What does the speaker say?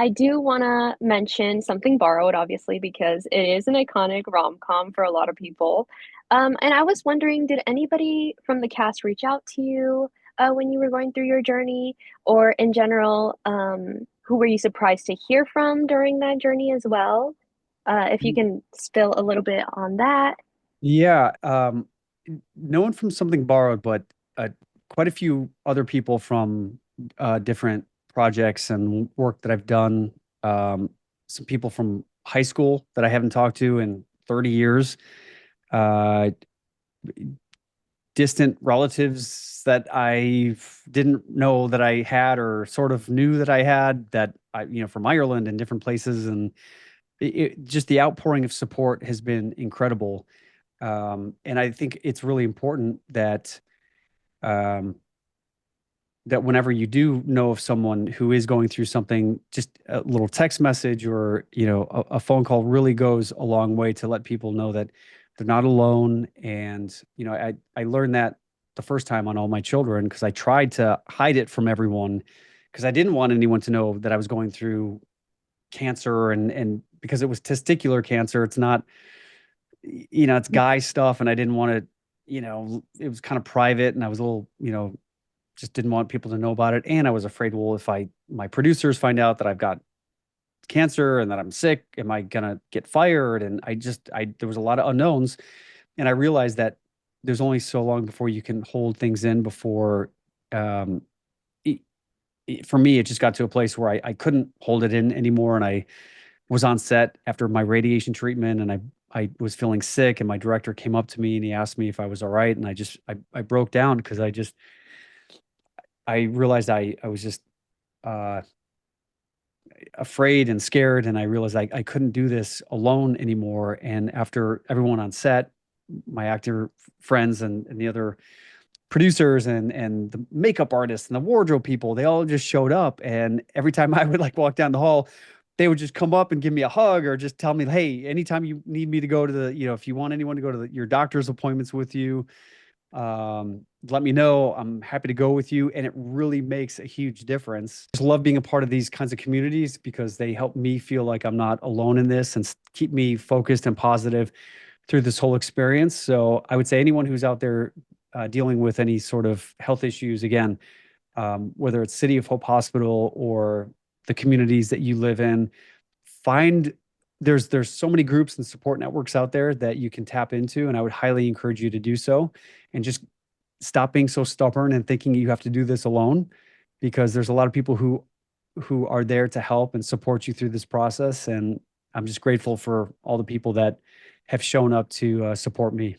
I do want to mention Something Borrowed, obviously, because it is an iconic rom-com for a lot of people. And I was wondering, did anybody from the cast reach out to you when you were going through your journey, or in general, who were you surprised to hear from during that journey as well? If you can spill a little bit on that. Yeah, no one from Something Borrowed, but quite a few other people from different projects and work that I've done. Some people from high school that I haven't talked to in 30 years. Uh, Distant relatives that I didn't know that I had or sort of knew that I had that from Ireland and different places. And just the outpouring of support has been incredible. And I think it's really important um, that whenever you do know of someone who is going through something, just a little text message or a phone call really goes a long way to let people know that they're not alone. And I learned that the first time on all my children because I tried to hide it from everyone because I didn't want anyone to know that I was going through cancer and because it was testicular cancer, it's not it's guy stuff, and I didn't want to, it was kind of private, and I was a little, just didn't want people to know about it. And I was afraid, well, if my producers find out that I've got cancer and that I'm sick, am I gonna get fired? And there was a lot of unknowns, and I realized that there's only so long before you can hold things in before, um, for me, it just got to a place where I couldn't hold it in anymore, and I was on set after my radiation treatment and I was feeling sick and my director came up to me and he asked me if I was all right. And I broke down because I realized I was just uh, afraid and scared. And I realized I couldn't do this alone anymore. And after everyone on set, my actor friends and the other producers and the makeup artists and the wardrobe people, they all just showed up. And every time I would like walk down the hall, they would just come up and give me a hug or just tell me, hey, anytime you need me to go to if you want anyone to go to your doctor's appointments with you, let me know. I'm happy to go with you. And it really makes a huge difference. Just love being a part of these kinds of communities because they help me feel like I'm not alone in this and keep me focused and positive through this whole experience. So I would say anyone who's out there dealing with any sort of health issues, again, whether it's City of Hope Hospital or the communities that you live in, find there's so many groups and support networks out there that you can tap into, and I would highly encourage you to do so, and just stop being so stubborn and thinking you have to do this alone, because there's a lot of people who are there to help and support you through this process, and I'm just grateful for all the people that have shown up to support me.